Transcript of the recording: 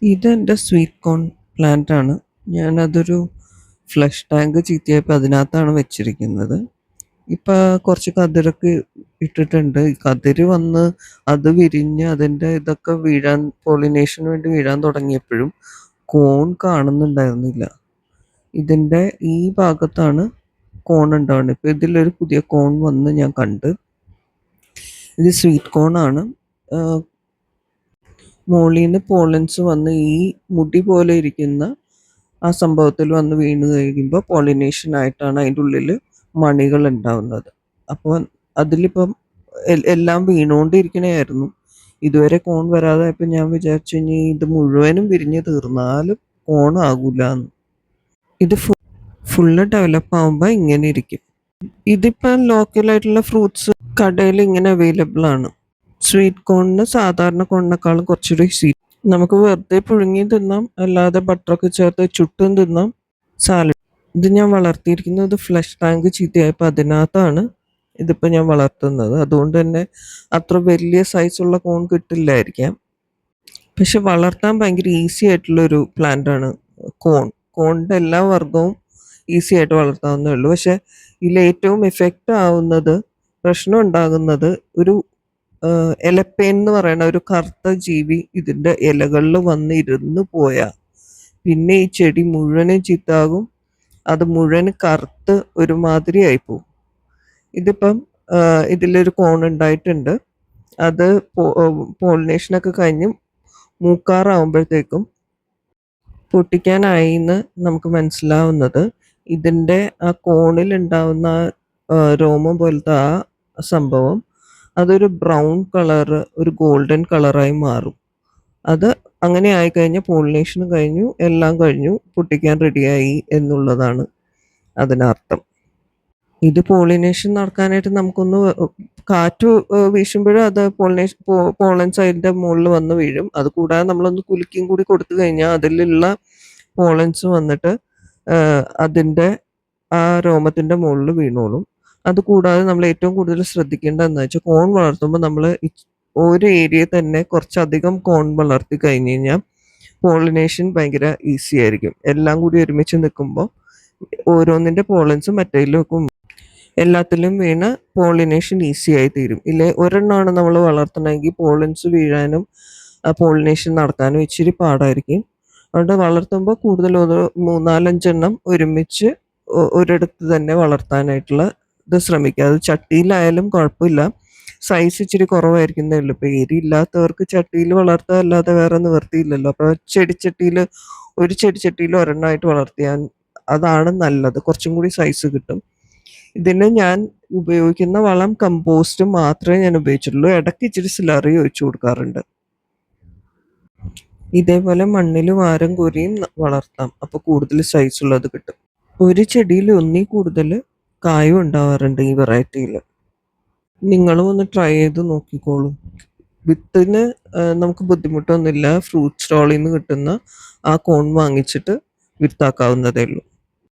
ഇതെൻ്റെ sweet corn plant ആണ്. ഞാനതൊരു flush tank ചീത്തിയായപ്പോൾ അതിനകത്താണ് വെച്ചിരിക്കുന്നത്. ഇപ്പം കുറച്ച് കതിരൊക്കെ ഇട്ടിട്ടുണ്ട്. ഈ കതിര് വന്ന് അത് വിരിഞ്ഞ് അതിൻ്റെ ഇതൊക്കെ വീഴാൻ പോളിനേഷന് വേണ്ടി വീഴാൻ തുടങ്ങിയപ്പോഴും കോൺ കാണുന്നുണ്ടായിരുന്നില്ല. ഇതിൻ്റെ ഈ ഭാഗത്താണ് കോൺ ഉണ്ടാവുന്നത്. ഇപ്പം ഇതിലൊരു പുതിയ കോൺ വന്ന് ഞാൻ കണ്ട്. ഇത് സ്വീറ്റ് കോൺ ആണ്. മോളിൽ നിന്ന് പോളൻസ് വന്ന് ഈ മുടി പോലെ ഇരിക്കുന്ന ആ സംഭവത്തിൽ വന്ന് വീണ് കഴിയുമ്പോൾ പോളിനേഷൻ ആയിട്ടാണ് അതിൻ്റെ ഉള്ളിൽ മണികൾ ഉണ്ടാവുന്നത്. അപ്പോൾ അതിലിപ്പം എല്ലാം വീണുകൊണ്ടിരിക്കണമായിരുന്നു. ഇതുവരെ കോൺ വരാതായപ്പോൾ ഞാൻ വിചാരിച്ചു ഇനി ഇത് മുഴുവനും വിരിഞ്ഞ് തീർന്നാലും കോൺ ആകൂല എന്ന്. ഇത് ഫുള്ള് ഡെവലപ്പ് ആകുമ്പോൾ ഇങ്ങനെ ഇരിക്കും. ഇതിപ്പം ലോക്കലായിട്ടുള്ള ഫ്രൂട്ട്സ് കടയിൽ ഇങ്ങനെ അവൈലബിൾ ആണ്. സ്വീറ്റ് കോണിന് സാധാരണ കോണിനേക്കാളും കുറച്ചുകൂടി സ്വീറ്റ്. നമുക്ക് വെറുതെ പുഴുങ്ങി തിന്നാം, അല്ലാതെ ബട്ടറൊക്കെ ചേർത്ത് ചുട്ടും തിന്നാം, സാലഡ്. ഇത് ഞാൻ വളർത്തിയിരിക്കുന്നത് ഫ്ലഷ് ടാങ്ക് ചീത്തയായപ്പോൾ അതിനകത്താണ് ഇതിപ്പോൾ ഞാൻ വളർത്തുന്നത്. അതുകൊണ്ട് തന്നെ അത്ര വലിയ സൈസുള്ള കോൺ കിട്ടില്ലായിരിക്കാം. പക്ഷെ വളർത്താൻ ഭയങ്കര ഈസി ആയിട്ടുള്ളൊരു പ്ലാന്റാണ് കോണിൻ്റെ എല്ലാ വർഗവും ഈസി ആയിട്ട് വളർത്താവുന്നേ ഉള്ളൂ. പക്ഷെ ഇതിൽ ഏറ്റവും എഫക്റ്റ് ആവുന്നത്, പ്രശ്നം ഉണ്ടാകുന്നത് ഒരു എലപ്പേൻ എന്ന് പറയുന്ന ഒരു കറുത്ത ജീവി ഇതിൻ്റെ ഇലകളിൽ വന്ന് ഇരുന്ന് പോയാൽ പിന്നെ ഈ ചെടി മുഴുവനും ചീത്താകും. അത് മുഴുവൻ കറുത്ത് ഒരുമാതിരി ആയിപ്പോവും. ഇതിപ്പം ഇതിലൊരു കോൺ ഉണ്ടായിട്ടുണ്ട്. അത് പോളിനേഷനൊക്കെ കഴിഞ്ഞ് മൂക്കാറാവുമ്പോഴത്തേക്കും പൊട്ടിക്കാനായി എന്ന് നമുക്ക് മനസ്സിലാവുന്നത് ഇതിൻ്റെ ആ കോണിൽ ഉണ്ടാവുന്ന രോമം പോലത്തെ ആ സംഭവം അതൊരു ബ്രൗൺ കളറ്, ഒരു ഗോൾഡൻ കളറായി മാറും. അത് അങ്ങനെ ആയിക്കഴിഞ്ഞാൽ പോളിനേഷൻ കഴിഞ്ഞു, എല്ലാം കഴിഞ്ഞു, പൊട്ടിക്കാൻ റെഡിയായി എന്നുള്ളതാണ് അതിനർത്ഥം. ഇത് പോളിനേഷൻ നടക്കാനായിട്ട് നമുക്കൊന്ന് കാറ്റ് വീശുമ്പോഴും അത് പോളൻസ് അതിൻ്റെ മുകളിൽ വന്ന് വീഴും. അത് കൂടാതെ നമ്മളൊന്ന് കുലുക്കിയും കൂടി കൊടുത്തു കഴിഞ്ഞാൽ അതിലുള്ള പോളൻസ് വന്നിട്ട് അതിൻ്റെ ആ രോമത്തിൻ്റെ മുകളിൽ വീണോളും. അതുകൂടാതെ നമ്മൾ ഏറ്റവും കൂടുതൽ ശ്രദ്ധിക്കേണ്ടതെന്ന് വെച്ചാൽ കോൺ വളർത്തുമ്പോൾ നമ്മൾ ഒരു ഏരിയയിൽ തന്നെ കുറച്ചധികം കോൺ വളർത്തി കഴിഞ്ഞ് കഴിഞ്ഞാൽ പോളിനേഷൻ ഭയങ്കര ഈസി ആയിരിക്കും. എല്ലാം കൂടി ഒരുമിച്ച് നിൽക്കുമ്പോൾ ഓരോന്നിൻ്റെ പോളൻസും മറ്റേതിലേക്കും എല്ലാത്തിലും വീണ് പോളിനേഷൻ ഈസി ആയി തീരും. ഇല്ലേ ഒരെണ്ണമാണ് നമ്മൾ വളർത്തണമെങ്കിൽ പോളൻസ് വീഴാനും പോളിനേഷൻ നടക്കാനും ഇച്ചിരി പാടായിരിക്കും. അതുകൊണ്ട് വളർത്തുമ്പോൾ കൂടുതൽ ഒരു 3-4-5 ഒരുമിച്ച് ഒരിടത്ത് തന്നെ വളർത്താനായിട്ടുള്ള ഇത് ശ്രമിക്കുക. അത് ചട്ടിയിലായാലും കുഴപ്പമില്ല, സൈസ് ഇച്ചിരി കുറവായിരിക്കുന്നേ ഉള്ളൂ. ഇപ്പോൾ ഏരിയില്ലാത്തവർക്ക് ചട്ടിയിൽ വളർത്തുക അല്ലാതെ വേറെ നിവർത്തിയില്ലല്ലോ. അപ്പോൾ ഒരു ചെടിച്ചട്ടിയിൽ ഒരെണ്ണമായിട്ട് വളർത്തിയാൽ അതാണ് നല്ലത്, കുറച്ചും കൂടി സൈസ് കിട്ടും. ഇതിന് ഞാൻ ഉപയോഗിക്കുന്ന വളം കമ്പോസ്റ്റ് മാത്രമേ ഞാൻ ഉപയോഗിച്ചിട്ടുള്ളൂ. ഇടയ്ക്ക് ഇച്ചിരി സ്ലറി ഒഴിച്ചു കൊടുക്കാറുണ്ട്. ഇതേപോലെ മണ്ണിൽ വാരം കോരിയും വളർത്താം, അപ്പോൾ കൂടുതൽ സൈസ് ഉള്ളത് കിട്ടും. ഒരു ചെടിയിൽ ഒന്നിൽ കൂടുതൽ കായും ഉണ്ടാവാറുണ്ട് ഈ വെറൈറ്റിയിൽ. നിങ്ങളും ഒന്ന് ട്രൈ ചെയ്ത് നോക്കിക്കോളൂ. വിത്തിന് നമുക്ക് ബുദ്ധിമുട്ടൊന്നുമില്ല. ഫ്രൂട്ട് സ്റ്റോളിൽ നിന്ന് കിട്ടുന്ന ആ കോൺ വാങ്ങിച്ചിട്ട് വിത്താക്കാവുന്നതേ ഉള്ളൂ.